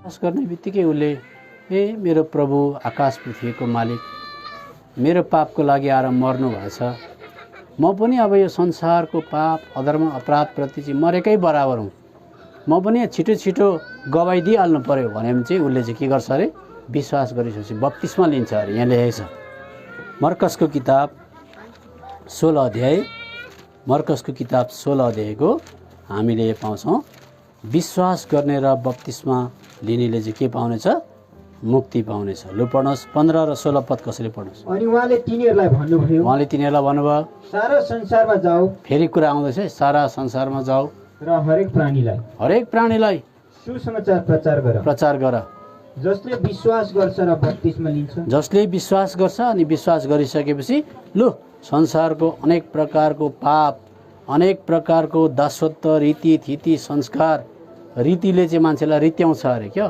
विश्वास गर्ने बित्तिकै उसले ए मेरो प्रभु आकाश पृथ्वीको मालिक मेरो पापको लागि आएर मर्नु भएछ, म पनि अब यो संसारको पाप अधर्म अपराधप्रति चाहिँ मरेकै बराबर हुँ, म पनि छिटो छिटो गवाई दिइहाल्नु पर्यो भने चाहिँ उसले चाहिँ के गर्छ अरे, विश्वास गरिसकेपछि बप्तिस्मा लिन्छ अरे। यहाँ लेखेको छ मर्कसको किताब 16 अध्याय, मर्कसको किताब 16 अध्यायको हामीले यो पाउँछौँ, विश्वास गर्ने र बप्तिस्मा लिनेले चाहिँ के पाउनेछ, मुक्ति पाउनेछ। लु पढ्नुहोस् 15 र 16 पद कसरी पढ्नुहोस्। अनि उहाँले तिनीहरूलाई भन्नुभयो सारा संसारमा जाऊ, फेरि कुरा आउँदैछ, सारा संसारमा जाऊ र हरेक प्राणीलाई सुसमाचार प्रचार गर। जसले विश्वास गर्छ र बप्तिस्मा लिन्छ, जसले विश्वास गर्छ अनि विश्वास गरिसकेपछि लु संसारको अनेक प्रकारको पाप, अनेक प्रकारको दासत्व, रीति थिति संस्कार, रीतिले चाहिँ मान्छेलाई रित्याउँछ अरे क्या,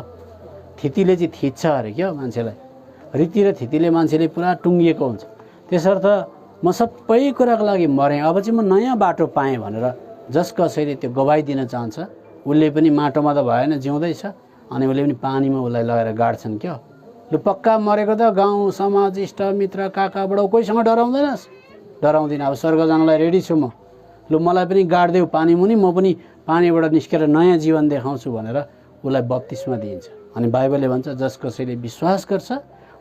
थितिले चाहिँ थिच्छ अरे क्या मान्छेलाई, रीति र थितिले मान्छेले पुरा टुङ्गिएको हुन्छ। त्यसर्थ म सबै कुराको लागि मरेँ, अब चाहिँ म नयाँ बाटो पाएँ भनेर जस कसैले त्यो गवाई दिन चाहन्छ, उसले पनि माटोमा त भएन, जिउँदैछ, अनि उसले पनि पानीमा उसलाई लगाएर गाड्छन् क्या। लु पक्का मरेको त गाउँ समाज इष्टमित्र काका बडा कोहीसँग डराउँदैनस्, डराउँदिनँ, अब स्वर्ग जानलाई रेडी छु म, लु मलाई पनि गाड्देऊ पानी मुनि, म पनि पानीबाट निस्केर नयाँ जीवन देखाउँछु भनेर उसलाई बप्तिस्मा दिइन्छ। अनि बाइबलले भन्छ जस कसैले विश्वास गर्छ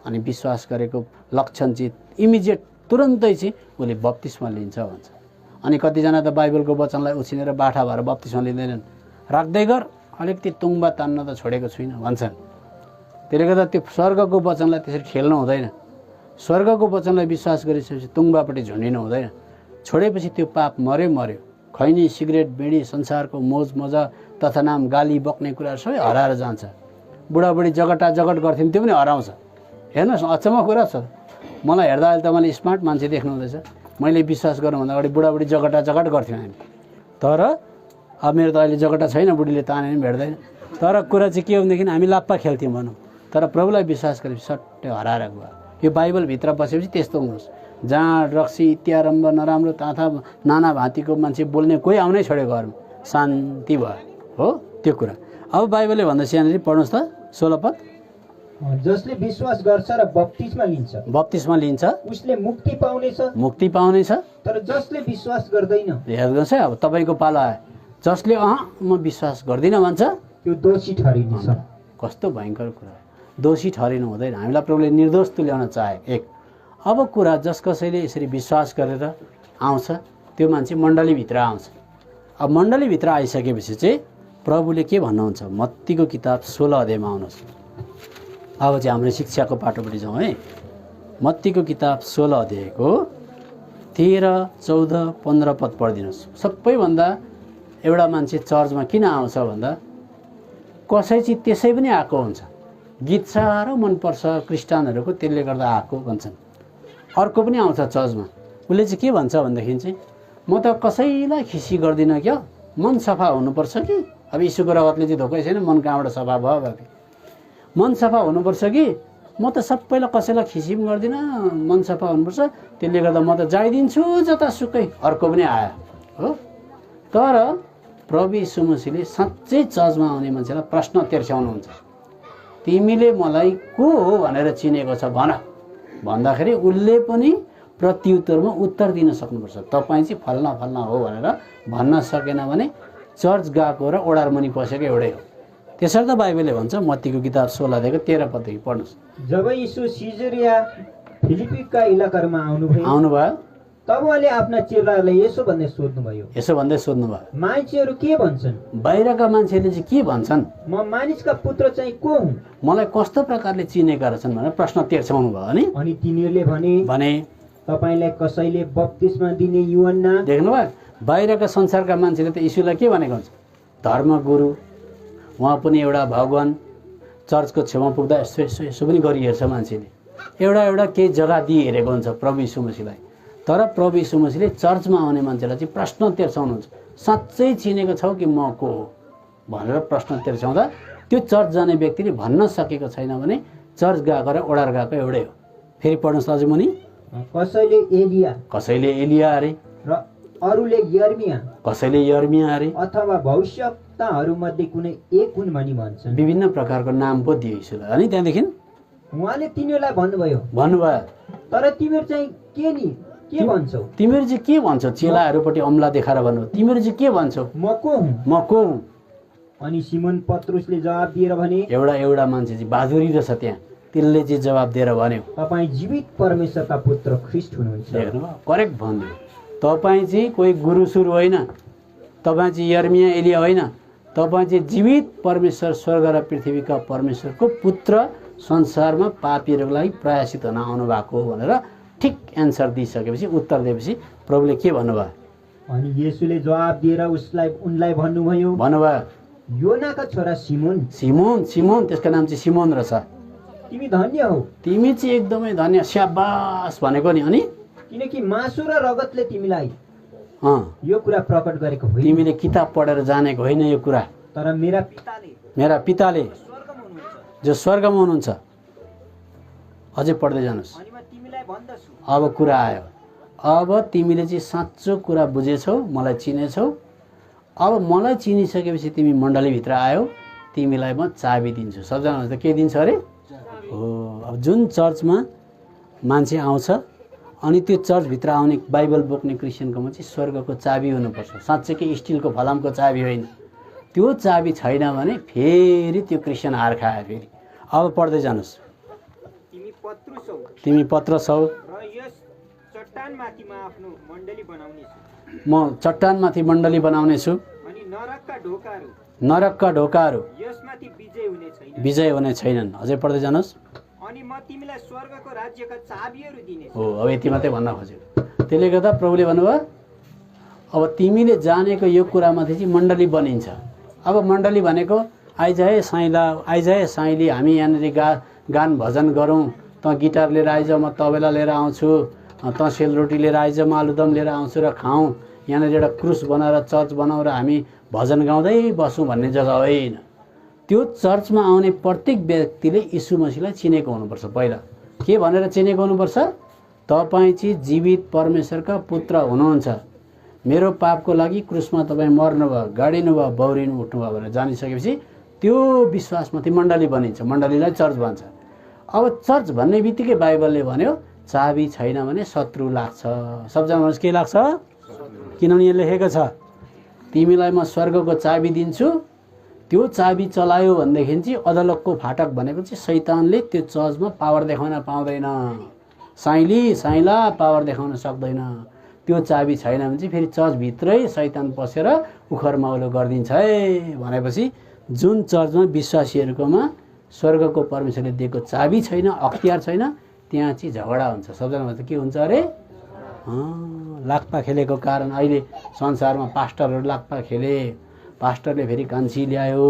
अनि विश्वास गरेको लक्षण चाहिँ इमिजिएट तुरन्तै चाहिँ उसले बप्तिस्मा लिन्छ भन्छ। अनि कतिजना त बाइबलको वचनलाई उछिनेर बाठा भएर बप्तिस्मा लिँदैनन्, राख्दै गर अलिकति तुङ्बा तान्न त छोडेको छुइनँ भन्छन्। त्यसले गर्दा त्यो स्वर्गको वचनलाई त्यसरी खेल्नु हुँदैन, स्वर्गको वचनलाई विश्वास गरिसकेपछि तुङ्बापट्टि झुन्डिनु हुँदैन, छोडेपछि त्यो पाप मर्यो। खैनी सिगरेट बिडी संसारको मोज मजा तथा नाम गाली बक्ने कुराहरू सबै हराएर जान्छ। बुढाबुढी जगटा जगट गर्थ्यौँ त्यो पनि हराउँछ। हेर्नुहोस् अचम्म कुरा छ, मलाई हेर्दा अहिले तपाईँले स्मार्ट मान्छे देख्नु हुँदैछ, मैले विश्वास गर्नुभन्दा अगाडि बुढाबुढी जगटा जगट गर्थ्यौँ हामी, तर अब मेरो त अहिले जगटा छैन, बुढीले ताने पनि भेट्दैन, तर कुरा चाहिँ के हो भनेदेखि हामी लाप्पा खेल्थ्यौँ भनौँ, तर प्रभुलाई विश्वास गरेपछि सट्टै हराएर गयो। यो बाइबलभित्र बसेपछि त्यस्तो हुनुहोस्, जहाँ रक्सी इत्यारम्भ नराम्रो ताथा नाना भाँतीको मान्छे बोल्ने कोही आउनै छोड्यो घरमा, शान्ति भयो हो त्यो कुरा। अब बाइबलले भन्दैछ यहाँनिर पढ्नुहोस् त 16 पद, जसले विश्वास गर्छ र बप्तिस्मा लिन्छ उसले मुक्ति पाउनेछ, तर जसले विश्वास गर्दैन, हेर्नुहोस् है अब तपाईँको पाला आयो, जसले म विश्वास गर्दिनँ भन्छ त्यो दोषी ठहरिनेछ। कस्तो भयङ्कर कुरा, दोषी ठहरिनु हुँदैन, हामीलाई प्रभुले निर्दोष तुल्याउन चाहे। एक अब कुरा जस कसैले यसरी विश्वास गरेर आउँछ त्यो मान्छे मण्डलीभित्र आउँछ। अब मण्डलीभित्र आइसकेपछि चाहिँ प्रभुले के भन्नुहुन्छ, मत्तीको किताब 16 अध्यायमा आउनुहोस्। अब चाहिँ हाम्रो शिक्षाको पाटोपट्टि जाउँ है। मत्तीको किताब 16 अध्यायको 13, 14, 15 पद पढिदिनुहोस्। सबैभन्दा एउटा मान्छे चर्चमा किन आउँछ भन्दा कसै चाहिँ त्यसै पनि आएको हुन्छ, गीत साह्रो मनपर्छ क्रिस्चियनहरूको त्यसले गर्दा आएको भन्छन्। अर्को पनि आउँछ चर्चमा, उसले चाहिँ के भन्छ भनेदेखि चाहिँ म त कसैलाई खिसी गर्दिनँ क्या, मन सफा हुनुपर्छ कि, अब यीशुको रगतले चाहिँ धोकै छैन, मन कहाँबाट सफा भयो बाबी, मन सफा हुनुपर्छ कि, म त सबैलाई कसैलाई खिसी पनि गर्दिनँ, मन सफा हुनुपर्छ, त्यसले गर्दा म त जाइदिन्छु जतासुकै। अर्को पनि आयो हो। तर प्रभु यीशु मसीहले साँच्चै चर्चमा आउने मान्छेलाई प्रश्न तेर्स्याउनुहुन्छ, तिमीले मलाई को हो भनेर चिनेको छ भन भन्दाखेरि उसले पनि प्रत्युत्तरमा उत्तर दिन सक्नुपर्छ, तपाईँ चाहिँ फल्ना फल्ना हो भनेर भन्न सकेन भने चर्च गएको र ओडारमुनि पसेको एउटै हो। त्यसर्थ बाइबलले भन्छ मत्तीको किताब 16 अध्यायको 13 पददेखि पढ्नुहोस्। जब यीशु सिजरिया फिलिपीका इलाकामा आउनुभयो तब उहाँले आफ्ना चेलाहरूलाई यसो भन्दै सोध्नुभयो, मान्छेहरू के भन्छन्, बाहिरका मान्छेले चाहिँ के भन्छन्, म मानिसका पुत्र चाहिँ को हुँ, मलाई कस्तो प्रकारले चिनेका रहेछन् भनेर प्रश्न तेर्स्याउनु भयो। अनि तिनीहरूले भने तपाईलाई कसैले बप्तिस्मा दिने यूहन्ना। देख्नुभयो, बाहिरका संसारका मान्छेले त यीशुलाई के भनेको हुन्छ, धर्मगुरु, उहाँ पनि एउटा भगवान, चर्चको छेउमा पुग्दा यसो यसो पनि गरिहेर्छ मान्छेले, एउटा केही जग्गा दिइहेरेको हुन्छ प्रभु यीशु मसीहलाई। तर प्रभु यीशु मसीहले चर्चमा आउने मान्छेलाई चाहिँ प्रश्न तेर्साउनुहुन्छ, साँच्चै चिनेको छौ कि म को हो भनेर प्रश्न तेर्साउँदा त्यो चर्च जाने व्यक्तिले भन्न सकेको छैन भने चर्च गएको र ओडार गएको एउटै हो। फेरि पढ्नुहोस् अझै मुनि, कसैले एलिया अरे, अरूले यर्मिया कसैले यर्मिया अरे अथवा भविष्यवक्ताहरूमध्ये कुनै एक हुन् भनी भन्छन्। विभिन्न प्रकारको नाम पो दियो यीशुलाई। अनि त्यहाँदेखि उहाँले तिनीहरूलाई भन्नुभयो, भन्नुभयो तर तिमीहरू चाहिँ के भन्छौ? तिमीहरू चाहिँ के भन्छौ? चेलाहरूपट्टि अम्ला देखाएर भन्नु, तिमीहरू चाहिँ के भन्छौ? म को हुँ? म को हुँ? अनि सिमोन पत्रुसले जवाब दिएर भने, एउटा मान्छे चाहिँ बहादुरी रहेछ त्यहाँ, त्यसले चाहिँ जवाब दिएर भन्यो, तपाईँ जीवित परमेश्वरका पुत्र ख्रीष्ट हुनुहुन्छ। देख्नुभयो, करेक्ट भन्यो। तपाईँ चाहिँ कोही गुरुसुरु होइन, तपाईँ चाहिँ यर्मिया एलिया होइन, तपाईँ चाहिँ जीवित परमेश्वर, स्वर्ग र पृथ्वीका परमेश्वरको पुत्र, संसारमा पापीहरूको लागि प्रयासित हुन आउनु भएको हो भनेर ठिक एन्सर दिइसकेपछि, उत्तर दिएपछि प्रभुले के भन्नुभयो? अनि येशूले जवाब दिएर उनलाई भन्नुभयो, योनाका छोरा सिमोन, सिमोन त्यसको नाम चाहिँ सिमोन रहेछ, तिमी धन्य हौ। तिमी चाहिँ एकदमै धन्य, स्याबास भनेको नि। अनि किनकि मासु र रगतले तिमीलाई यो कुरा प्रकट गरेको होइन, तिमीले किताब पढेर जानेको होइन यो कुरा, तर मेरा पिताले जो स्वर्गमा हुनुहुन्छ। अझै पढ्दै जानुहोस्। अब कुरा आयो, अब तिमीले चाहिँ साँचो कुरा बुझेछौ, मलाई चिनेछौ। अब मलाई चिनिसकेपछि तिमी मण्डलीभित्र आयो, तिमीलाई म चाबी दिन्छु। सबजना त के दिन्छ अरे? हो, अब जुन चर्चमा मान्छे आउँछ अनि त्यो चर्चभित्र आउने बाइबल बोक्ने क्रिस्चियनकोमा चाहिँ स्वर्गको चाबी हुनुपर्छ, साँच्चैकै स्टिलको फलामको चाबी होइन। त्यो चाबी छैन भने फेरि त्यो क्रिस्चियन हार खायो। फेरि अब पढ्दै जानुहोस्। तिमी पत्रुस हौ, म चट्टानमाथि मण्डली बनाउनेछु, नरकका ढोकाहरू विजय हुने छैनन्। अझै पढ्दै जानुहोस्। अनि म तिमीलाई स्वर्गको राज्यका चाबीहरू दिनेछु। हो, अब यति मात्रै भन्न खोज्यो। त्यसले गर्दा प्रभुले भन्नुभयो, अब तिमीले जानेको यो कुरामाथि चाहिँ मण्डली बनिन्छ। अब मण्डली भनेको आइज है साइला, आइज है साइली, हामी यहाँनिर गान भजन गरौँ, त गिटार लिएर आइज, म तबेला लिएर आउँछु, त सेलरोटी लिएर आइज, म आलुदम लिएर आउँछु र खाउँ, यहाँनिर एउटा क्रुस बनाएर चर्च बनाउँ र हामी भजन गाउँदै बसौँ भन्ने जग्गा होइन। त्यो चर्चमा आउने प्रत्येक व्यक्तिले यीशु मसीहलाई चिनेको हुनुपर्छ। पहिला के भनेर चिनेको हुनुपर्छ? तपाईँ चाहिँ जीवित परमेश्वरका पुत्र हुनुहुन्छ, मेरो पापको लागि क्रुसमा तपाईँ मर्नुभयो, गाडिनु भयो, बौरिनु उठ्नुभयो भनेर जानिसकेपछि त्यो विश्वासमाथि मण्डली बनिन्छ, मण्डलीलाई चर्च भन्छ। अब चर्च भन्ने बित्तिकै बाइबलले भन्यो चाबी छैन भने शत्रु लाग्छ। सबजना के लाग्छ? किनभने यो लेखेको छ, तिमीलाई म स्वर्गको चाबी दिन्छु, त्यो चाबी चलायो भनेदेखि चाहिँ अदालतको फाटक भनेको चाहिँ शैतानले त्यो चर्चमा पावर देखाउन पाउँदैन, साइला पावर देखाउन सक्दैन। त्यो चाबी छैन भने चाहिँ फेरि चर्चभित्रै शैतान पसेर उखरमाउलो गरिदिन्छ है भनेपछि जुन चर्चमा विश्वासीहरूकोमा स्वर्गको परमेश्वरले दिएको चाबी छैन, अख्तियार छैन, त्यहाँ चाहिँ झगडा हुन्छ। सबजना त के हुन्छ अरे? लाक्पा खेलेको कारण अहिले संसारमा पास्टरहरू लाक्पा खेले, पास्टरले फेरि कान्छी ल्यायो,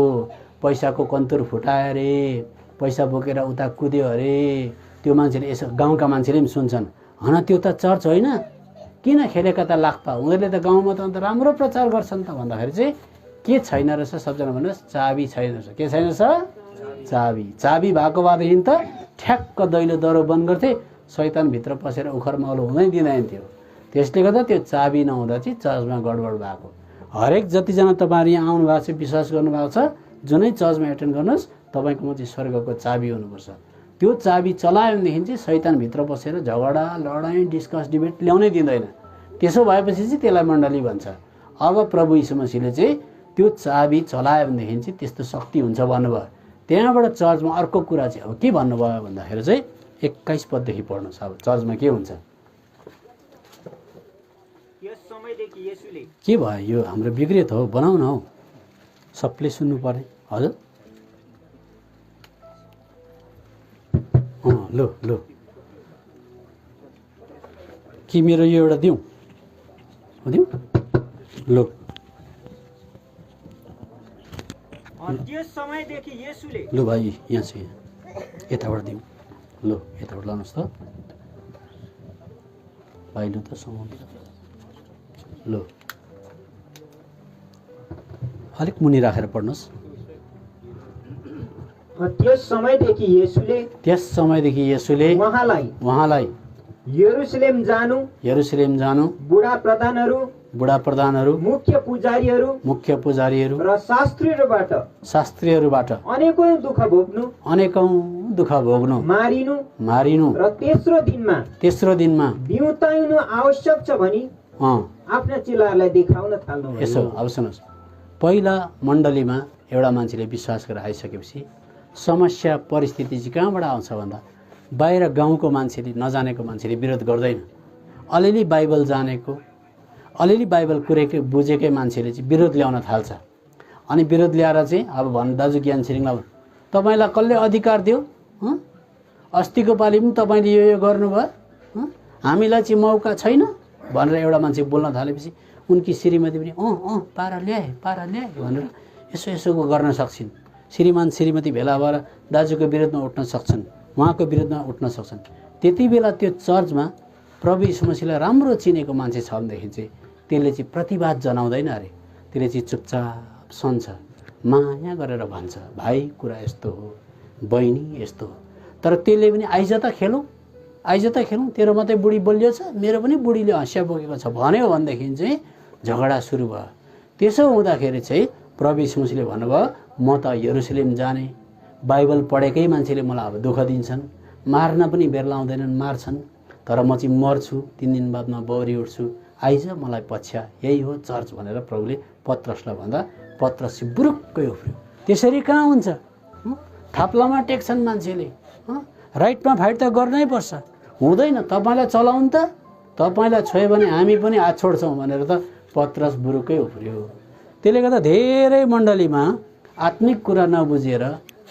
पैसाको कन्तुर फुटायो अरे, पैसा बोकेर उता कुद्यो अरे, त्यो मान्छेले यसो गाउँका मान्छेले पनि सुन्छन्, हन त्यो त चर्च होइन, किन खेलेका त लाक्पा, उनीहरूले त गाउँमा त अन्त राम्रो प्रचार गर्छन् त भन्दाखेरि चाहिँ के छैन रहेछ? सबजना भन्नुहोस्, चाबी छैन रहेछ। के छैन रहेछ? चाबी भएको भएदेखि त ठ्याक्क दैलो दरो बन्द गर्थे, शैतानभित्र पसेर उखरमाउलो हुँदै दिँदैन थियो। त्यसले गर्दा त्यो चाबी नहुँदा चाहिँ चर्चमा गडबड भएको। हरेक जतिजना तपाईँहरू यहाँ आउनु भएको छ, विश्वास गर्नुभएको छ, जुनै चर्चमा एटेन्ड गर्नुहोस्, तपाईँकोमा चाहिँ स्वर्गको चाबी हुनुपर्छ। त्यो चाबी चलायो भनेदेखि चाहिँ शैतानभित्र बसेर झगडा, लडाइँ, डिस्कस, डिबेट ल्याउनै दिँदैन। त्यसो भएपछि चाहिँ त्यसलाई मण्डली भन्छ। अब प्रभु यीशु मसीहले चाहिँ त्यो चाबी चलायो भनेदेखि चाहिँ त्यस्तो शक्ति हुन्छ भन्नुभयो। त्यहाँबाट चर्चमा अर्को कुरा चाहिँ अब के भन्नुभयो भन्दाखेरि चाहिँ 21 पददेखि पढ्नुहोस्। अब चर्चमा के हुन्छ? के भयो यो? हाम्रो बिग्रियो त हो, बनाऊ न हौ, सबले सुन्नु पर्ने। हजुर लो कि मेरो यो एउटा दिउँ? लो लो भाइ, यहाँ छ, यताबाट दिउँ। लो यताबाट लानुहोस् त भाइ, लु त समाउनु। लो अलिक मुनि राखेर पढ्नुहोस्। त्यस समयदेखि येशूले उहाँलाई यरुशलेम जानु बुढा बुढा प्रधानहरू, मुख्य पुजारीहरू र शास्त्रीहरूबाट अनेकौं दुःख भोग्नु, मारिनु र तेस्रो दिनमा बिउताउनु आवश्यक छ भनी आफ्ना चेलाहरूलाई देखाउन थाल्नु। यसो अब सुन्नुहोस्, पहिला मण्डलीमा एउटा मान्छेले विश्वास गरेर आइसकेपछि समस्या परिस्थिति चाहिँ कहाँबाट आउँछ भन्दा बाहिर गाउँको मान्छेले, नजानेको मान्छेले विरोध गर्दैन। अलिअलि बाइबल जानेको, अलिअलि बाइबल कुरेकै बुझेकै मान्छेले चाहिँ विरोध ल्याउन थाल्छ। अनि विरोध ल्याएर चाहिँ अब भन्नु, दाजु ज्ञान छिरिङलाई तपाईँलाई कसले अधिकार दियो? अस्तिको पालि पनि तपाईँले यो गर्नुभयो, हामीलाई चाहिँ मौका छैन भनेर एउटा मान्छे बोल्न थालेपछि उनकी श्रीमती पनि पारा ल्याए भनेर यसो गर्न सक्छिन्। श्रीमान श्रीमती भेला भएर दाजुको विरोधमा उठ्न सक्छन्, उहाँको विरोधमा उठ्न सक्छन्। त्यति बेला त्यो चर्चमा प्रभु यीशु मसीहलाई राम्रो चिनेको मान्छे छ भनेदेखि चाहिँ त्यसले चाहिँ प्रतिवाद जनाउँदैन अरे, त्यसले चाहिँ चुपचाप सन्छ, माया गरेर भन्छ, भाइ कुरा यस्तो हो, बहिनी यस्तो हो। तर त्यसले पनि आइज त खेलौँ, तेरो मात्रै बुढी बोलियो छ, मेरो पनि बुढीले हँसिया बोकेको छ भन्यो भनेदेखि चाहिँ झगडा सुरु भयो। त्यसो हुँदाखेरि चाहिँ प्रभु यीशु मसीहले भन्नुभयो, म त यरुशलेम जाने, बाइबल पढेकै मान्छेले मलाई अब दुःख दिन्छन्, मार्न पनि बेर लाउँदैनन्, मार्छन्, तर म चाहिँ मर्छु, 3 दिन बादमा बौरी उठ्छु, आइज मलाई पछ्या, यही हो चर्च भनेर प्रभुले पत्रसलाई भन्दा पत्रस चाहिँ बुरुक्कै उफ्रियो। त्यसरी कहाँ हुन्छ? थाप्लामा टेक्छन् मान्छेले, राइटमा फाइट त गर्नै पर्छ, हुँदैन। तपाईँलाई चलाउनु त, तपाईँलाई छोयो भने हामी पनि हात छोड्छौँ भनेर त पत्रस बुरुक्कै उफ्रियो। त्यसले गर्दा धेरै मण्डलीमा आत्मिक कुरा नबुझेर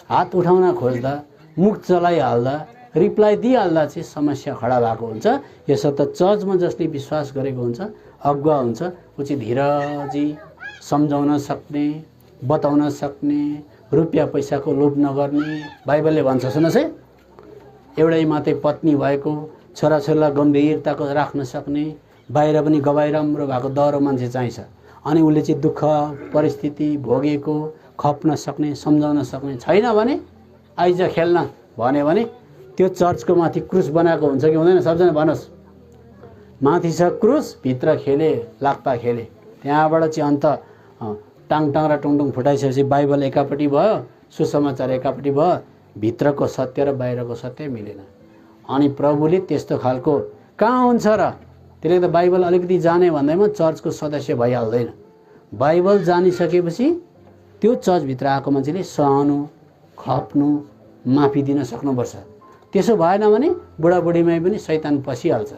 हात उठाउन खोज्दा, मुख चलाइहाल्दा, रिप्लाई दिइहाल्दा चाहिँ समस्या खडा भएको हुन्छ। यसर्थ चर्चमा जसले विश्वास गरेको हुन्छ, अगुवा हुन्छ, ऊ चाहिँ धीरजी सम्झाउन सक्ने, बताउन सक्ने, रुपियाँ पैसाको लोभ नगर्ने। बाइबलले भन्छ, सुन्नुहोस् है, एउटै मात्रै पत्नी भएको, छोराछोरीलाई गम्भीरताको राख्न सक्ने, बाहिर पनि गवाई राम्रो भएको दह्रो मान्छे चाहिन्छ। अनि उसले चाहिँ दुःख परिस्थिति भोगेको खप्न सक्ने, सम्झाउन सक्ने छैन भने आइज खेल्न भन्यो भने त्यो चर्चको माथि क्रुस बनाएको हुन्छ कि हुँदैन? सबजना भन्नुहोस्। माथि छ क्रुस, भित्र खेले लाक्पा खेले, त्यहाँबाट चाहिँ अन्त टाङ र टुङटुङ फुटाइसकेपछि बाइबल एकापट्टि भयो, सुसमाचार एकापट्टि भयो, भित्रको सत्य र बाहिरको सत्य मिलेन। अनि प्रभुले त्यस्तो खालको कहाँ हुन्छ र? त्यसले त बाइबल अलिकति जाने भन्दैमा चर्चको सदस्य भइहाल्दैन। बाइबल जानिसकेपछि त्यो चर्चभित्र आएको मान्छेले सहनु, खप्नु, माफी दिन सक्नुपर्छ। त्यसो भएन भने बुढाबुढीमै पनि शैतान पसिहाल्छ।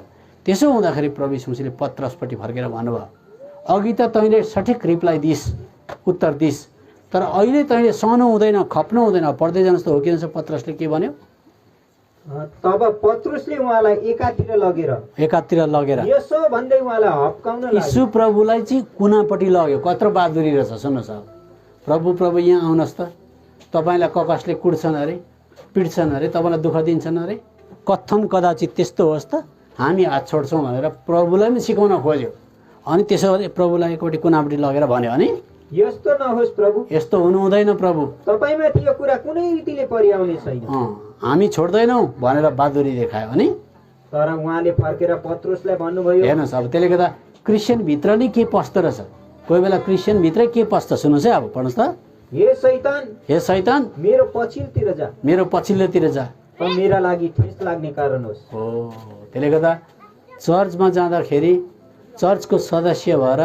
त्यसो हुँदाखेरि प्रभु यीशु मसीहले पत्रसपट्टि फर्केर भन्नुभयो, अघि त तैँले सठिक रिप्लाई दिइस्, उत्तर दिइस्, तर अहिले तैँले सहनु हुँदैन, खप्नु हुँदैन। पढ्दै जानुहोस् त हो किन पत्रसले के भन्यो? तब पत्रुसले उहाँलाई एकातिर लगेर यसो भन्दै उहाँलाई हप्काउन लाग्यो। यीशु प्रभुलाई चाहिँ कुनापट्टि लग्यो। कत्रो बहादुरी रहेछ, सुन्नुहोस्। अब प्रभु यहाँ आउनुहोस् त, तपाईँलाई कसले कुट्छन् अरे, पिट्छन् अरे, तपाईँलाई दुःख दिन्छन् अरे, कथन कदाचित त्यस्तो होस् त, हामी हात छोड्छौँ भनेर प्रभुलाई पनि सिकाउन खोज्यो। अनि त्यसो गरी प्रभुलाई एकपट्टि कुनापट्टि लगेर भन्यो, अनि यस्तो नहोस् प्रभु, यस्तो हुनु हुँदैन प्रभु, तपाईँमाथि यो कुरा कुनै रीतिले परिआउने छैन, हामी छोड्दैनौँ भनेर बहादुरी देखायो। अनि तर उहाँले फर्केर पत्रुसलाई भन्नुभयो, हेर्नुहोस् अब त्यसले गर्दा क्रिस्चियन भित्र नै के पस्दो रहेछ, कोही बेला क्रिस्चियन भित्रै के पस्छ, सुन्नुहोस् है। अब पढ्नुहोस् त, हे शैतान मेरो पछिल्लोतिर जा, मेरा लागि ठेस लाग्ने कारण होस्। हो, त्यसले गर्दा चर्चमा जाँदाखेरि चर्चको सदस्य भएर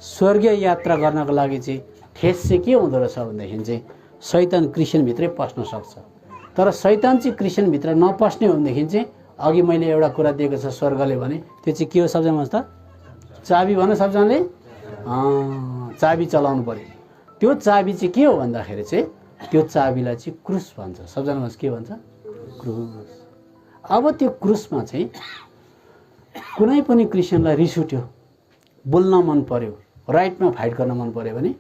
स्वर्गीय यात्रा गर्नको लागि चाहिँ ठेस चाहिँ के हुँदो रहेछ भनेदेखि चाहिँ शैतान क्रिस्चियनभित्रै पस्न सक्छ। तर शैतान चाहिँ क्रिस्चियनभित्र नपस्ने हो भनेदेखि चाहिँ अघि मैले एउटा कुरा दिएको छ स्वर्गले भने, त्यो चाहिँ के हो सबैजना त? चाबी भन, सबजनाले चाबी चलाउनु पर्यो। त्यो चाबी चाहिँ के हो भन्दाखेरि चाहिँ त्यो चाबीलाई चाहिँ क्रुस भन्छ। सबजनामा के भन्छ? क्रुस। अब त्यो क्रुसमा चाहिँ कुनै पनि क्रिस्चियनलाई रिस उठ्यो, बोल्न मन पर्यो, राइटमा फाइट गर्न मन पर्यो भने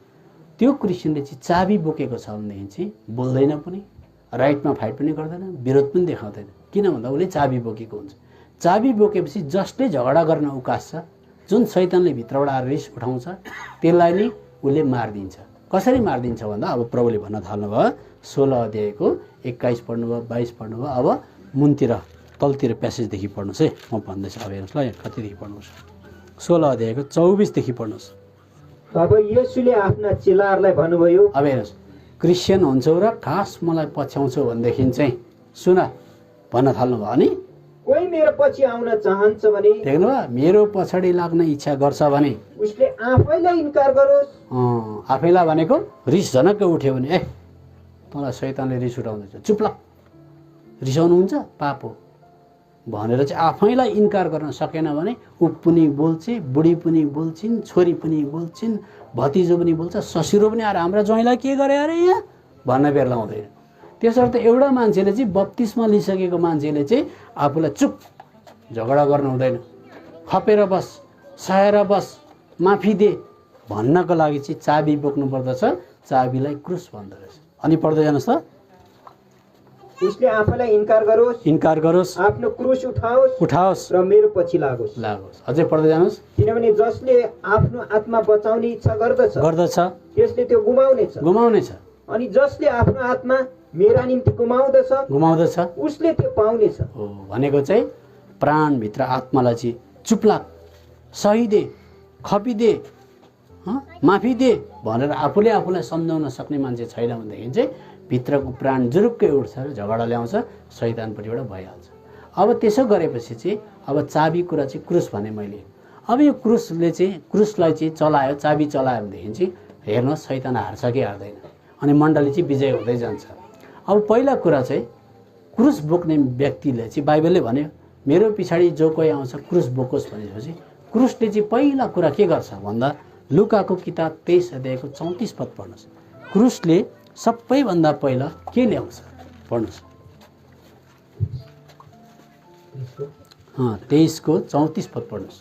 त्यो क्रिस्चियनले चाहिँ चाबी बोकेको छ भनेदेखि चाहिँ बोल्दैन पनि, राइटमा फाइट पनि गर्दैन, विरोध पनि देखाउँदैन। किन भन्दा उसले चाबी बोकेको हुन्छ। चाबी बोकेपछि जसले झगडा गर्न उकास्छ, जुन शैतानले भित्रबाट आएर रिस उठाउँछ, त्यसलाई नै उसले मारिदिन्छ। कसरी मारिदिन्छ भन्दा अब प्रभुले भन्न थाल्नुभयो, 16 अध्यायको 21 पढ्नुभयो, 22 पढ्नुभयो। अब मुनतिर तलतिर प्यासेजदेखि पढ्नुहोस् है, म भन्दैछु। अब हेर्नुहोस् ल, कतिदेखि पढ्नुहोस्। 16 अध्यायको 24 देखि पढ्नुहोस्। तब येशूले आफ्ना चेलाहरूलाई भन्नुभयो, अब हेर्नुहोस्, क्रिस्चियन हुन्छौ र खास मलाई पछ्याउँछौ भनेदेखि चाहिँ सुन भन्न थाल्नुभयो। अनि कोही मेरो पछि आउन चाहन्छ भने देख्नुभयो, मेरो पछाडि लाग्न इच्छा गर्छ भने उसले आफैलाई इन्कार गरोस्। आफैलाई भनेको रिस झनक्क उठ्यो भने मलाई शैतानले रिस उठाउँदैछ, चुप लाग, रिसाउनुहुन्छ पाप हो भनेर चाहिँ आफैलाई इन्कार गर्न सकेन भने ऊ पनि बोल्छे, बुढी पनि बोल्छिन्, छोरी पनि बोल्छिन्, भतिजो पनि बोल्छ, ससुरो पनि आएर हाम्रा ज्वाइँलाई के गरे अरे यहाँ भन्न बेर लाउँदैन। त्यसर्थ एउटा मान्छेले चाहिँ बत्तिसमा लिइसकेको मान्छेले चाहिँ आफूलाई चुप झगडा गर्नु हुँदैन, खपेर बस, सहेर बस, माफी दे भन्नको लागि चाहिँ चाबी बोक्नु पर्दछ। चाबीलाई क्रुस भन्दो रहेछ। अनि पढ्दै जानुहोस् त। उसले आफैलाई इन्कार गरोस्, आफ्नो क्रुस उठाओस् र मेरो पछि लागोस्। अझै पढ्दै जानुहोस्। किनभने जसले आफ्नो आत्मा बचाउने इच्छा गर्दछ त्यसले त्यो गुमाउनेछ, अनि जसले आफ्नो आत्मा मेरा निम्ति गुमाउँदछ उसले त्यो पाउनेछ। भनेको चाहिँ प्राणभित्र आत्मालाई चाहिँ चुप लाग, सही दे, खपिदे, माफी दे भनेर आफूले आफूलाई सम्झाउन सक्ने मान्छे छैन भनेदेखि चाहिँ भित्रको प्राण जुरुक्कै उठ्छ र झगडा ल्याउँछ, शैतानपट्टिबाट भइहाल्छ। अब त्यसो गरेपछि चाहिँ अब चाबी कुरा चाहिँ क्रुस भने मैले। अब यो क्रुसलाई चाहिँ चलायो, चाबी चलायो भनेदेखि चाहिँ हेर्नुहोस् शैतान हार्छ कि हार्दैन, अनि मण्डली चाहिँ विजय हुँदै जान्छ। अब पहिला कुरा चाहिँ क्रुस बोक्ने व्यक्तिले चाहिँ बाइबलले भन्यो मेरो पछाडि जो कोही आउँछ क्रुस बोकोस् भनेपछि क्रुसले चाहिँ पहिला कुरा के गर्छ भन्दा लुकाको किताब 23 अध्यायको 34 पद पढ्नुहोस्। क्रुसले सबैभन्दा पहिला के ल्याउँछ पढ्नुहोस्। 23 को 34 पद पढ्नुहोस्।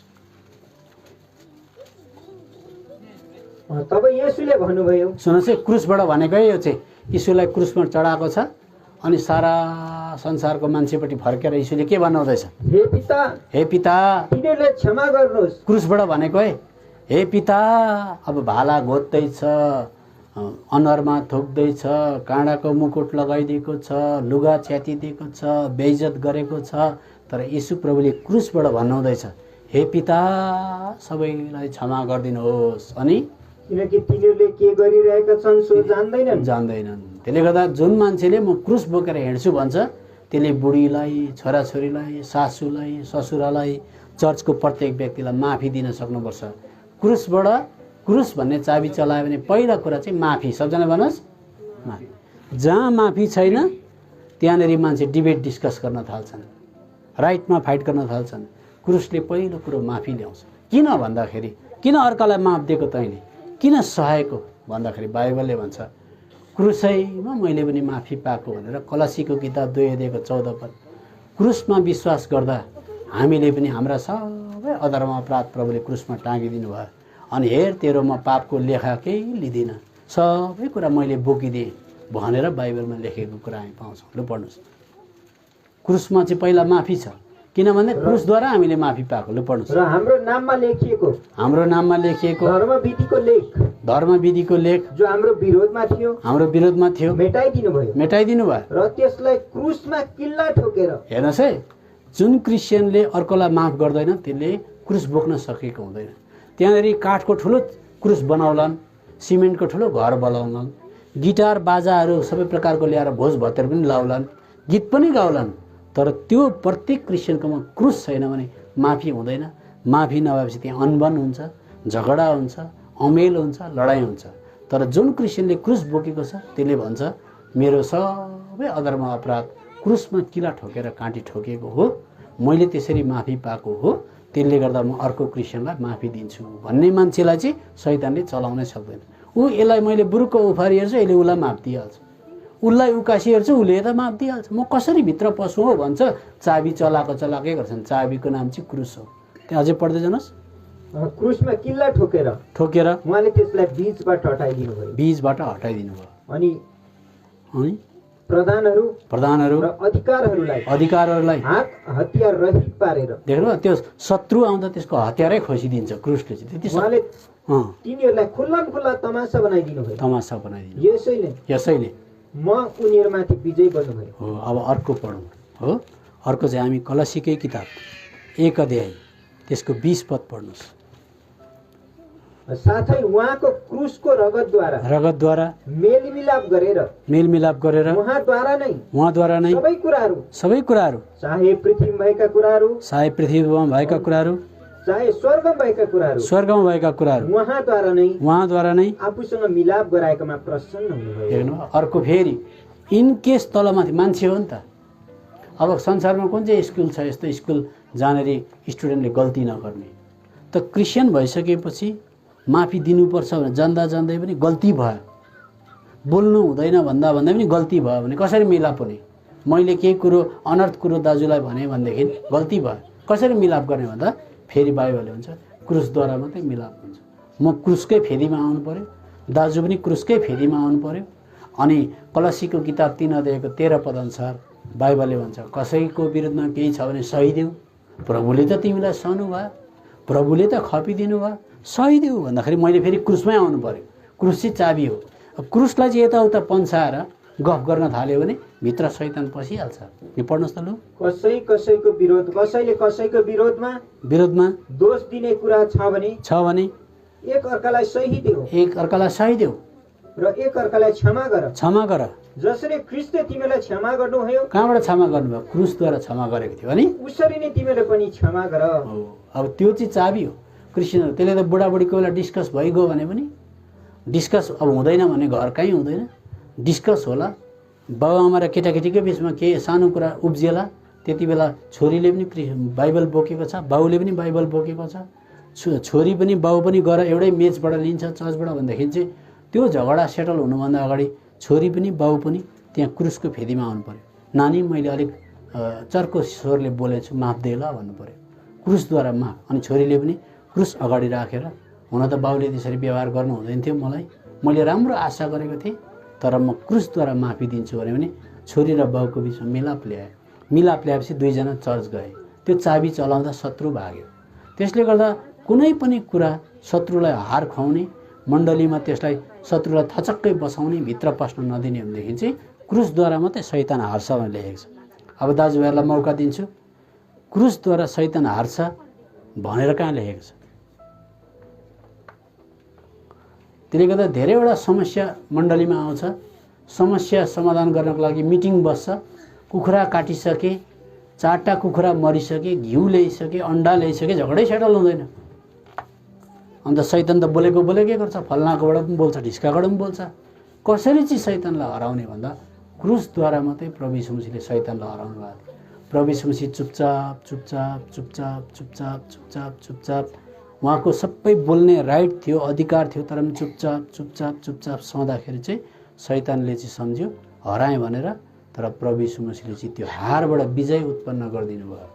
तब येशूले भन्नुभयो, सुन्नुहोस् है, क्रुसबाट भनेकै यो चाहिँ यीशुलाई क्रुसमा चढाएको छ। अनि सारा संसारको मान्छेपट्टि फर्केर यीशुले के भन्नुहुँदैछ, हे पिता तिनीहरूलाई क्षमा गर्नुहोस्। क्रुसबाट भनेको है, हे पिता अब भाला घोत्दैछ, अनुहारमा थोक्दैछ, काँडाको मुकुट लगाइदिएको छ, लुगा च्यातिदिएको छ, बेइज्जत गरेको छ, तर यीशु प्रभुले क्रुसबाट भन्नुहुँदैछ हे पिता सबैलाई क्षमा गरिदिनुहोस्। अनि किनकि तिनीहरूले के गरिरहेका छन् सो जान्दैनन्। त्यसले गर्दा जुन मान्छेले म क्रुस बोकेर हिँड्छु भन्छ त्यसले बुढीलाई, छोराछोरीलाई, सासूलाई, ससुरालाई, चर्चको प्रत्येक व्यक्तिलाई माफी दिन सक्नुपर्छ। क्रुस भन्ने चाबी चलायो भने पहिला कुरा चाहिँ माफी। सबजना भन्नुहोस् माफी। जहाँ माफी छैन त्यहाँनिर मान्छे डिबेट डिस्कस गर्न थाल्छन्, राइटमा फाइट गर्न थाल्छन्। क्रुसले पहिलो कुरो माफी ल्याउँछ। किन भन्दाखेरि किन अर्कालाई माफ दिएको तैँले, किन सहायको भन्दाखेरि बाइबलले भन्छ क्रुसैमा मैले पनि माफी पाएको भनेर। कलसीको किताब 2 अध्यायको 14 पद। क्रुसमा विश्वास गर्दा हामीले पनि हाम्रा सबै अधर्म अपराध प्रभुले क्रुसमा टाँगिदिनु भयो। अनि हेर तेरो म पापको लेखा केही लिँदिनँ, सबै कुरा मैले बोकिदिएँ भनेर बाइबलमा लेखेको कुरा हामी पाउँछौँ। लु पढ्नुहोस्। क्रुसमा चाहिँ पहिला माफी छ, किनभने क्रुसद्वारा हामीले माफी पाएको। लु पढ्नुहोस्। र हाम्रो नाममा लेखिएको धर्मविधिको लेख जो हाम्रो विरोधमा थियो मेटाइदिनु भयो र त्यसलाई क्रुसमा किल्ला ठोकेर। हेर्नुहोस् है, जुन क्रिस्चियनले अर्कोलाई माफ गर्दैन त्यसले क्रुस बोक्न सकेको हुँदैन। त्यहाँनिर काठको ठुलो क्रुस बनाउलान्, सिमेन्टको ठुलो घर बनाउलान्, गिटार बाजाहरू सबै प्रकारको ल्याएर भोज भतेर पनि लाउलान्, गीत पनि गाउलान्, तर त्यो प्रत्येक क्रिस्चियनकोमा क्रुस छैन भने माफी हुँदैन। माफी नभएपछि त्यहाँ अनबन हुन्छ, झगडा हुन्छ, अमेल हुन्छ, लडाइँ हुन्छ। तर जुन क्रिस्चियनले क्रुस बोकेको छ त्यसले भन्छ मेरो सबै अधर्म अपराध क्रुसमा किला ठोकेर काँटी ठोकेको हो, मैले त्यसरी माफी पाएको हो, त्यसले गर्दा म अर्को क्रिस्चियनलाई माफी दिन्छु भन्ने मान्छेलाई चाहिँ शैतानले चलाउनै सक्दैन। ऊ यसलाई मैले बुरुक्क उफारी हेर्छु, यसले उसलाई माफ दिइहाल्छ, उसलाई उकासी हेर्छु, उसले त माफ दिइहाल्छ, म कसरी भित्र पसौँ हो भन्छ। चाबी चलाएकै गर्छन्। चाबीको नाम चाहिँ क्रुस हो। त्यहाँ अझै पढ्दै जानुहोस्। क्रुसमा किल्ला ठोकेर उहाँले त्यसलाई बीचबाट हटाइदिनु भयो। अनि प्रधानहरू र अधिकारहरूलाई हतियार रहित पारेर। देख्नु त्यो शत्रु आउँदा त्यसको हतियारै खोसिदिन्छ क्रुसले चाहिँ। त्यति तिनीहरूलाई खुल्ला तमासा बनाइदिनु भयो। यसैले म उनीहरूमाथि विजय गर्नुभयो। हो। अब अर्को पढौँ। हो, अर्को चाहिँ हामी कलसीकै किताब 1 अध्याय त्यसको 20 पद पढ्नुहोस्। साथै उहाँको क्रुसको रगतद्वारा मेलमिलाप गरेर उहाँद्वारा नै सबै कुराहरू चाहे पृथ्वीमा भएका कुराहरू चाहे स्वर्गमा भएका कुराहरू उहाँद्वारा नै आफूसँग मिलाप गराएकोमा प्रसन्न हुनुभयो। अर्को फेरि इनकेस तलमाथि मान्छे हो नि त। अब संसारमा कुन चाहिँ स्कुल छ यस्तो स्कुल जहाँनिर स्टुडेन्टले गल्ती नगर्ने? त क्रिस्चियन भइसकेपछि माफी दिनुपर्छ भने जान्दा जान्दै पनि गल्ती भयो, बोल्नु हुँदैन भन्दा पनि गल्ती भयो भने कसरी मिलाप हुने? मैले केही कुरो अनर्थ कुरो दाजुलाई भने भनेदेखि गल्ती भयो, कसरी मिलाप गर्ने भन्दा फेरि बाइबलले हुन्छ क्रुसद्वारा मात्रै मिलाप हुन्छ। म क्रुसकै फेदीमा आउनु पर्यो, दाजु पनि क्रुसकै फेदीमा आउनु पर्यो। अनि कलसीको किताब 3:13 अनुसार बाइबलले भन्छ कसैको विरुद्धमा केही छ भने सही देऊ, प्रभुले त तिमीलाई सहनु भयो, प्रभुले त खपिदिनु भयो, सही देऊ भन्दाखेरि मैले फेरि क्रुसमै आउनु पर्यो। क्रुस चाहिँ चाबी हो। अब क्रुसलाई चाहिँ यताउता पन्साएर गफ गर्न थाल्यो भने भित्र शैतान पसिहाल्छ। यो पढ्नुहोस् त लु। कसैले कसैको विरोधमा दोष दिने कुरा छ भने एक अर्कालाई सही देऊ र एक अर्कालाई क्षमा गर जसरी ख्रीष्टले तिमीलाई क्षमा गर्नुभयो। कहाँबाट क्षमा गर्नुभयो? क्रुसद्वारा क्षमा गरेको थियो अनि उसरी नै तिमीले पनि क्षमा गर। अब त्यो चाहिँ चाबी हो क्रिस्चियनहरू। त्यसले त बुढाबुढीको बेला डिस्कस भइगयो भने पनि डिस्कस अब हुँदैन भने घर कहीँ हुँदैन, डिस्कस होला। बाबुआमा र केटाकेटीकै बिचमा के सानो कुरा उब्जिएला, त्यति बेला छोरीले पनि बाइबल बोकेको छ, बाउले पनि बाइबल बोकेको छ, छोरी पनि बाउ पनि गएर एउटै मेचबाट लिन्छ चर्चबाट भनेदेखि चाहिँ त्यो झगडा सेटल हुनुभन्दा अगाडि छोरी पनि बाउ पनि त्यहाँ क्रुसको फेदीमा आउनु पर्यो। नानी मैले अलिक चर्को स्वरले बोलेछु, माफ दे ल भन्नु पर्यो। क्रुसद्वारा माफ। अनि छोरीले पनि क्रुस अगाडि राखेर हुन त बाउले त्यसरी व्यवहार गर्नु हुँदैन थियो, मैले राम्रो आशा गरेको थिएँ तर म क्रुसद्वारा माफी दिन्छु भने छोरी र बाउको बिचमा मिलाप ल्याए। मिलाप ल्याएपछि दुईजना चर्च गए। त्यो चाबी चलाउँदा शत्रु भाग्यो। त्यसले गर्दा कुनै पनि कुरा शत्रुलाई हार खुवाउने, मण्डलीमा त्यसलाई शत्रुलाई थचक्कै बसाउने, भित्र पस्न नदिने भनेदेखि चाहिँ क्रुसद्वारा मात्रै शैतान हार्छ भनेर लेखेको छ। अब दाजुभाइहरूलाई मौका दिन्छु, क्रुसद्वारा शैतान हार्छ भनेर कहाँ लेखेको छ? त्यसले गर्दा धेरैवटा समस्या मण्डलीमा आउँछ। समस्या समाधान गर्नको लागि मिटिङ बस्छ, कुखुरा काटिसके, 4टा कुखुरा मरिसके, घिउ ल्याइसके, अन्डा ल्याइसके, झगडै सेटल हुँदैन। अन्त शैतान त बोलेकै गर्छ, फल्नाकोबाट पनि बोल्छ, ढिस्काबाट पनि बोल्छ। कसरी चाहिँ शैतानलाई हराउने भन्दा क्रुसद्वारा मात्रै प्रभु यीशु मसीहले शैतानलाई हराउनु भएको थियो। प्रभु यीशु मसीह चुपचाप उहाँको सबै बोल्ने राइट थियो, अधिकार थियो, तर पनि चुपचाप सहँदाखेरि चाहिँ शैतानले चाहिँ सम्झ्यो हराएँ भनेर। तर प्रभु यीशु मसीहले चाहिँ त्यो हारबाट विजय उत्पन्न गरिदिनु भयो।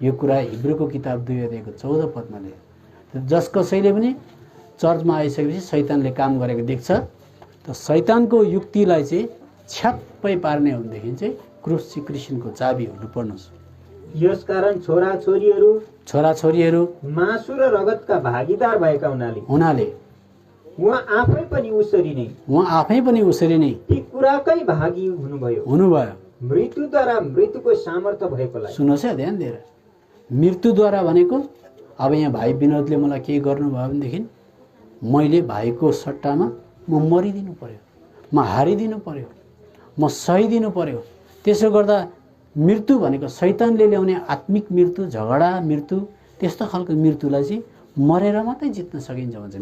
यो कुरा हिब्रूको किताब 2:14 लेख्छ। जस कसैले पनि चर्चमा आइसकेपछि शैतानले काम गरेको देख्छ त शैतानको युक्तिलाई चाहिँ छ्याप्पै पार्ने हो भनेदेखि चाहिँ क्रुस चाहिँ क्रिस्चियनको चाबी हो। पढ्नुहोस्। यसकारण छोराछोरीहरू मासु र रगतका भागीदार भएका हुनाले उहाँ आफै पनि उसरी नै ती कुराकै भागी हुनुभयो। मृत्युद्वारा मृत्युको सामर्थ्य भएकोलाई। सुन्नुहोस् है ध्यान दिएर, मृत्युद्वारा भनेको अब यहाँ भाइ विनोदले मलाई केही गर्नुभयो भनेदेखि मैले भाइको सट्टामा म मरिदिनु पर्यो, म हारिदिनु पर्यो, म सहिदिनु पर्यो। त्यसो गर्दा मृत्यु भनेको शैतानले ल्याउने आत्मिक मृत्यु, झगडा मृत्यु, त्यस्तो खालको मृत्युलाई चाहिँ मरेर मात्रै जित्न सकिन्छ भन्छ।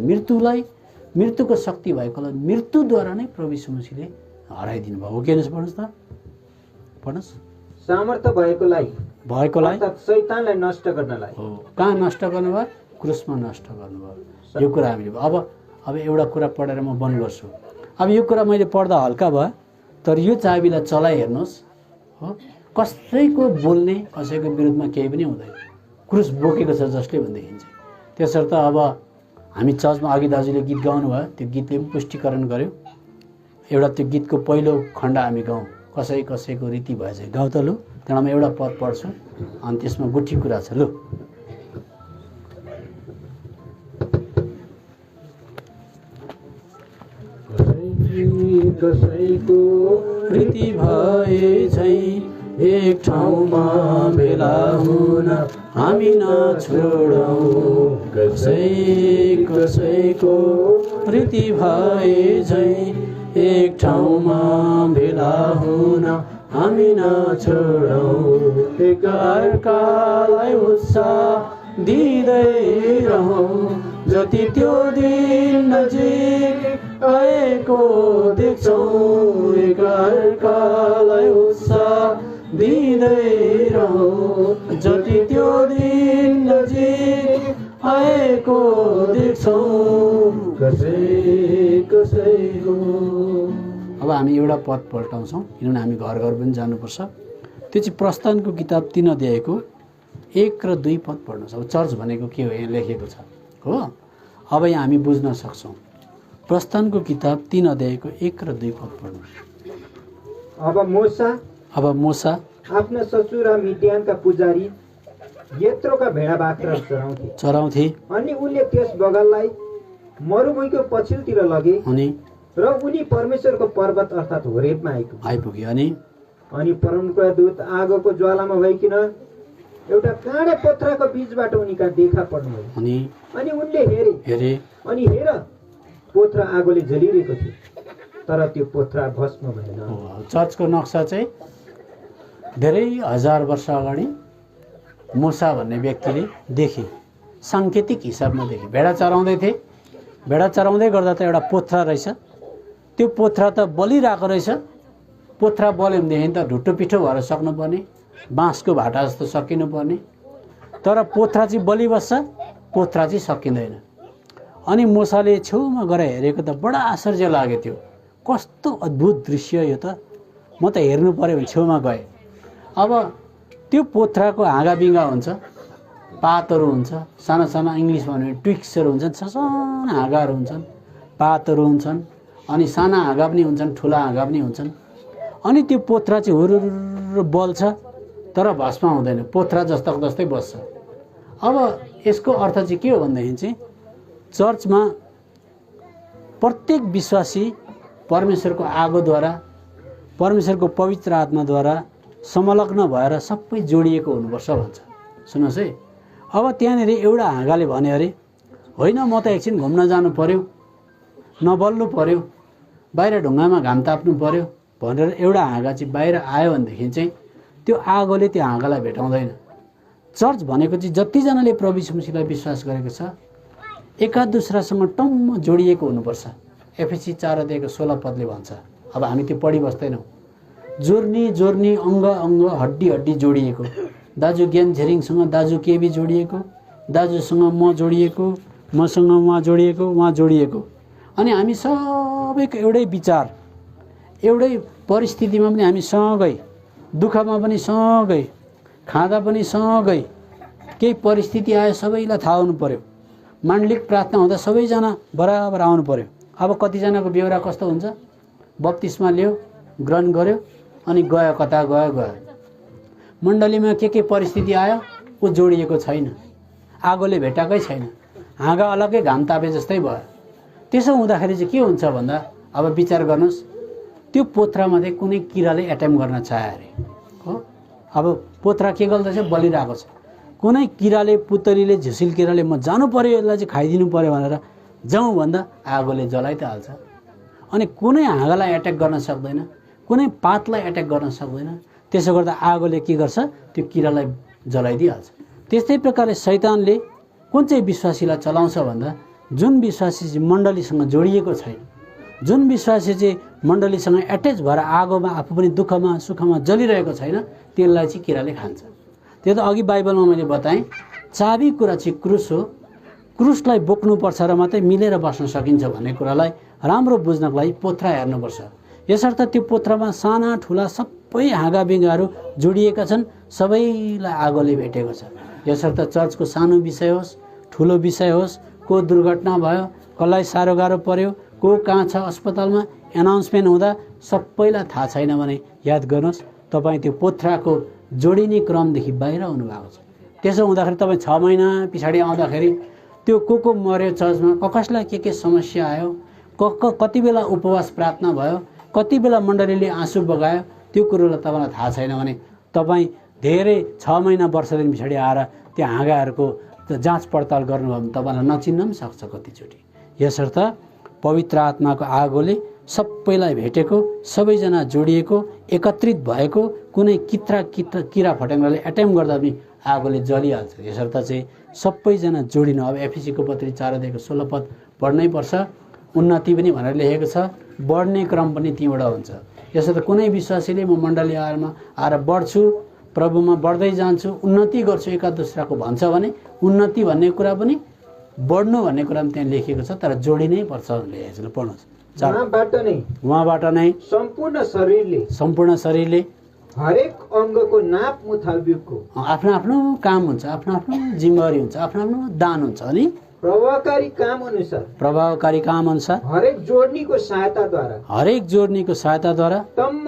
मृत्युको शक्ति भएकोलाई मृत्युद्वारा नै प्रभु यीशु मसीहले हराइदिनु भयो। हो के पढ्नुहोस् त, पढ्नुहोस्। सामर्थ्य भएकोलाई शैतानलाई नष्ट गर्नलाई। हो, कहाँ नष्ट गर्नुभयो? क्रुसमा नष्ट गर्नुभयो। यो कुरा हामीले अब एउटा कुरा पढेर म बन्द गर्छु। अब यो कुरा मैले पढ्दा हल्का भयो, तर यो चाबीलाई चलाइ हेर्नुहोस्। हो, कसैको बोल्ने, कसैको विरुद्धमा केही पनि हुँदैन। क्रुस बोकेको छ जसले भनेदेखि चाहिँ त्यसर्थ अब हामी चर्चमा अघि दाजुले गीत गाउनु भयो, त्यो गीतले पनि पुष्टिकरण गर्यो। एउटा त्यो गीतको पहिलो खण्ड हामी गाउँ, कसैको रीति भएछ, गाउँ त लु। त्यहाँबाट म एउटा पद पढ्छु अनि त्यसमा गुठी कुरा छ लु। कसैको रीति भए झै एक ठाउँमा भेला हुन हामी नछोडौँ। कसैको रीति भए झै एक ठाउँमा भेला हुन हामी नछोडौँ। एक अर्कालाई उत्साह दिँदै रहौँ। जति त्यो दिन नजिक आएको देख्छौँ। एक अर्कालाई उत्साह दिँदै रहौँ। जति त्यो दिन नजिक आएको देख्छौँ। कसैको। अब हामी एउटा पद पल्टाउँछौँ किनभने हामी घर घर पनि जानुपर्छ। त्यो चाहिँ प्रस्थानको किताब 3 अध्यायको 1 र 2 पद पढ्नुहोस्। अब चर्च भनेको के हो यहाँ लेखेको छ हो। अब यहाँ हामी बुझ्न सक्छौँ। प्रस्थानको किताब 3 अध्यायको 1 र 2 पद पढ्नुहोस्। अब मोसा आफ्ना ससुरा मिडियानका पुजारी यत्रोका भेडा बाख्रा चराउँथे। अनि उनले त्यस बगललाई मरुभूमिको पछिल्लोतिर लगे र उनी परमेश्वरको पर्वत अर्थात् होरेबमा आइपुगे। अनि परमका दूत आगोको ज्वालामा भइकिन एउटा काँडे पोथ्राको बीचबाट उनीका देखा पर्नुभयो। अनि उनले हेरे अनि हेर पोथ्रा आगोले जलिरहेको थियो, तर त्यो पोथ्रा भस्म भएन। चर्चको नक्सा चाहिँ धेरै हजार वर्ष अगाडि मूसा भन्ने व्यक्तिले देखे, साङ्केतिक हिसाबमा देखे। भेडा चराउँदै थिए, भेडा चराउँदै गर्दा त एउटा पोथ्रा रहेछ। त्यो पोथ्रा त बलिरहेको रहेछ। पोथ्रा बल्यो भनेदेखि त ढुट्टो पिठो भएर सक्नुपर्ने, बाँसको भाटा जस्तो सकिनुपर्ने, तर पोथ्रा चाहिँ बलिबस्छ, पोथ्रा चाहिँ सकिँदैन। अनि मूसाले छेउमा गएर हेरेको त बडा आश्चर्य लाग्यो। त्यो कस्तो अद्भुत दृश्य यो त, म त हेर्नु पर्यो भने छेउमा गएँ। अब त्यो पोथ्राको हाँगाबिङ्गा हुन्छ, पातहरू हुन्छ, साना साना इङ्ग्लिसमा भने ट्विक्सहरू हुन्छन्, साना हाँगाहरू हुन्छन्, पातहरू हुन्छन्, अनि साना हाँगा पनि हुन्छन्, ठुला हाँगा पनि हुन्छन्। अनि त्यो पोथ्रा चाहिँ हुरुरु बल्छ, तर भस्म हुँदैन, पोथ्रा जस्तो जस्तै बस्छ। अब यसको अर्थ चाहिँ के हो भनेदेखि चाहिँ चर्चमा प्रत्येक विश्वासी परमेश्वरको आगोद्वारा, परमेश्वरको पवित्र आत्माद्वारा संलग्न भएर सबै जोडिएको हुनुपर्छ भन्छ। सुन्नुहोस् है, अब त्यहाँनिर एउटा हाँगाले भन्यो अरे होइन म त एकछिन घुम्न जानु पर्यो, नबल्नु पर्यो, बाहिर ढुङ्गामा घाम ताप्नु पर्यो भनेर एउटा हाँगा चाहिँ बाहिर आयो भनेदेखि चाहिँ त्यो आगोले त्यो हाँगालाई भेटाउँदैन। चर्च भनेको चाहिँ जतिजनाले प्रभु यीशु मसीहलाई विश्वास गरेको छ एका दुस्रासँग टम्म जोडिएको हुनुपर्छ। एफएसी 4 अध्यायको 16 पदले भन्छ। अब हामी त्यो पढि बस्दैनौँ। जोर्नी अङ्ग अङ्ग हड्डी हड्डी जोडिएको, दाजु ज्ञान झेरिङसँग दाजु केबी जोडिएको, दाजुसँग म जोडिएको, मसँग उहाँ जोडिएको। अनि हामी सबैको एउटै विचार, एउटै परिस्थितिमा पनि हामी सँगै, दुःखमा पनि सँगै, खाँदा पनि सँगै, केही परिस्थिति आयो सबैलाई थाहा हुनु पर्यो। माण्डलिक प्रार्थना हुँदा सबैजना बराबर आउनु पर्यो। अब कतिजनाको बेहोरा कस्तो हुन्छ, बप्तिस्मा लियो, ग्रहण गर्यो, अनि गयो, कता गयो। मण्डलीमा के परिस्थिति आयो ऊ जोडिएको छैन, आगोले भेटाएकै छैन, हाँगा अलग्गै घाम तापे जस्तै भयो। त्यसो हुँदाखेरि चाहिँ के हुन्छ भन्दा अब विचार गर्नुहोस्, त्यो पोथ्रामा चाहिँ कुनै किराले एटेम्प गर्न चाह्यो अरे हो। अब पोथ्रा के गर्दैछ, बलिरहेको छ। कुनै किराले, पुतलीले, झुसिल किराले म जानु पर्यो, यसलाई चाहिँ खाइदिनु पर्यो भनेर जाउँ भन्दा आगोले जलाइ त हाल्छ। अनि कुनै हाँगालाई एट्याक गर्न सक्दैन, कुनै पातलाई एट्याक गर्न सक्दैन। त्यसो गर्दा आगोले के गर्छ, त्यो किरालाई जलाइदिइहाल्छ। त्यस्तै प्रकारले शैतानले कुन चाहिँ विश्वासीलाई चलाउँछ भन्दा जुन विश्वासी चाहिँ मण्डलीसँग जोडिएको छैन, जुन विश्वासी चाहिँ मण्डलीसँग एट्याच भएर आगोमा आफू पनि दुःखमा सुखमा जलिरहेको छैन, त्यसलाई चाहिँ किराले खान्छ। त्यो त अघि बाइबलमा मैले बताएँ। चाबी कुरा चाहिँ क्रुस हो। क्रुसलाई बोक्नुपर्छ र मात्रै मिलेर बस्न सकिन्छ भन्ने कुरालाई राम्रो बुझ्नको लागि पोथ्रा हेर्नुपर्छ। यसर्थ त्यो पोथ्रामा साना ठुला सबै हाँगाबिङ्गाहरू जोडिएका छन्, सबैलाई आगोले भेटेको छ। यसर्थ चर्चको सानो विषय होस्, ठुलो विषय होस्, को दुर्घटना भयो, कसलाई साह्रो गाह्रो पर्यो, को कहाँ छ अस्पतालमा, एनाउन्समेन्ट हुँदा सबैलाई थाहा छैन भने याद गर्नुहोस् तपाईँ त्यो पोथ्राको जोडिने क्रमदेखि बाहिर आउनु भएको छ। त्यसो हुँदाखेरि तपाईँ 6 महिना पछाडि आउँदाखेरि त्यो को मर्यो चर्चमा, कसलाई के समस्या आयो, कति बेला उपवास प्रार्थना भयो, कति बेला मण्डलीले आँसु बगायो, त्यो कुरोलाई तपाईँलाई थाहा छैन भने तपाईँ धेरै 6 महिना वर्षदेखि पछाडि आएर त्यो हाँगाहरूको जाँच पडताल गर्नुभयो भने तपाईँलाई नचिन्न पनि सक्छ कतिचोटि। यसर्थ पवित्र आत्माको आगोले सबैलाई भेटेको, सबैजना जोडिएको, एकत्रित भएको, कुनै किरा फट्याङ्ग्राले एटेम्प गर्दा पनि आगोले जलिहाल्छ। यसर्थ चाहिँ सबैजना जोडिनु। अब एफिसीको पत्री 4:16 पद पढ्नै पर्छ। उन्नति पनि भनेर लेखेको छ, बढ्ने क्रम पनि त्यहीँबाट हुन्छ। यसर्थ कुनै विश्वासीले म मण्डली आएर बढ्छु, प्रभुमा बढ्दै जान्छु, उन्नति गर्छु एका दोस्राको भन्छ भने उन्नति भन्ने कुरा पनि बढ्नु भन्ने कुरा पनि त्यहाँ लेखिएको छ, तर जोडिनै पर्छ लेखेको छ। पढ्नुहोस्। उहाँबाट नै सम्पूर्ण शरीरले हरेक अङ्गको नाप मुताबिकको आफ्नो आफ्नो काम हुन्छ, आफ्नो आफ्नो जिम्मेवारी हुन्छ, आफ्नो आफ्नो दान हुन्छ अनि प्रभावकारी काम अनुसार हरेक जोड्नीको सहायताद्वारा टम्म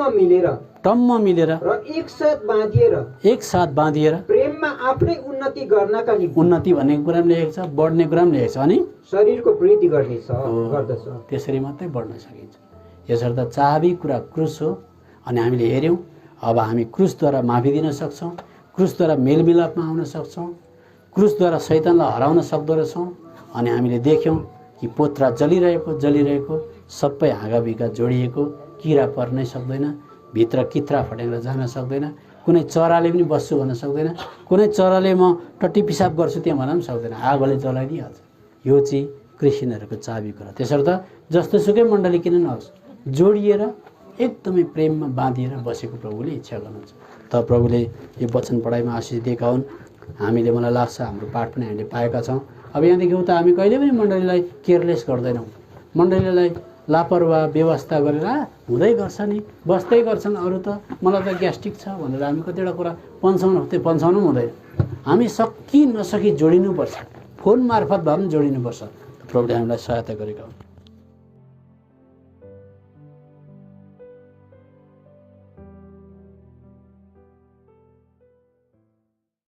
मिलेर र एकसाथ बाँधिएर प्रेममा आफ्नै उन्नति गर्नका निम्ति, उन्नति भन्ने कुरा पनि लेखेको छ, बढ्ने कुरा पनि लेखेको छ अनि शरीरको वृद्धि गर्दछ। त्यसरी मात्रै बढ्न सकिन्छ। यसर्थ चाबी कुरा क्रुस हो। अनि हामीले हेऱ्यौँ, अब हामी क्रुसद्वारा माफी दिन सक्छौँ, क्रुसद्वारा मेलमिलापमा आउन सक्छौँ, क्रुसद्वारा शैतानलाई हराउन सक्दो रहेछौँ। अनि हामीले देख्यौँ कि पोत्रा जलिरहेको सबै हाँगाबिगा जोडिएको, किरा पर्नै सक्दैन, भित्र कित्रा फट्याङ्ग्रा जान सक्दैन, कुनै चराले पनि बस्छु भन्न सक्दैन, कुनै चराले म टट्टी पिसाब गर्छु त्यहाँ भन्न पनि सक्दैन, आगोले जलाइदिइहाल्छ। यो चाहिँ क्रिस्चियनहरूको चाबी कुरा। त्यसर्थ जस्तोसुकै मण्डली किन नहोस्, जोडिएर एकदमै प्रेममा बाँधिएर बसेको प्रभुले इच्छा गर्नुहुन्छ। त प्रभुले यो वचन पढाइमा आशिष दिएका हुन्। हामीले, मलाई लाग्छ हाम्रो पाठ पनि हामीले पाएका छौँ। अब यहाँदेखि उता हामी कहिले पनि मण्डलीलाई केयरलेस गर्दैनौँ, मण्डलीलाई लापरवाह व्यवस्था गरेर हुँदै गर्छ नि, बस्दै गर्छन्, अरू त मलाई त ग्यास्ट्रिक छ भनेर हामी कतिवटा कुरा पन्छाउनु पनि हुँदैन। हामी सकि नसकी जोडिनुपर्छ, फोन मार्फत भए पनि जोडिनुपर्छ। प्रभुले हामीलाई सहायता गरेका हुन्।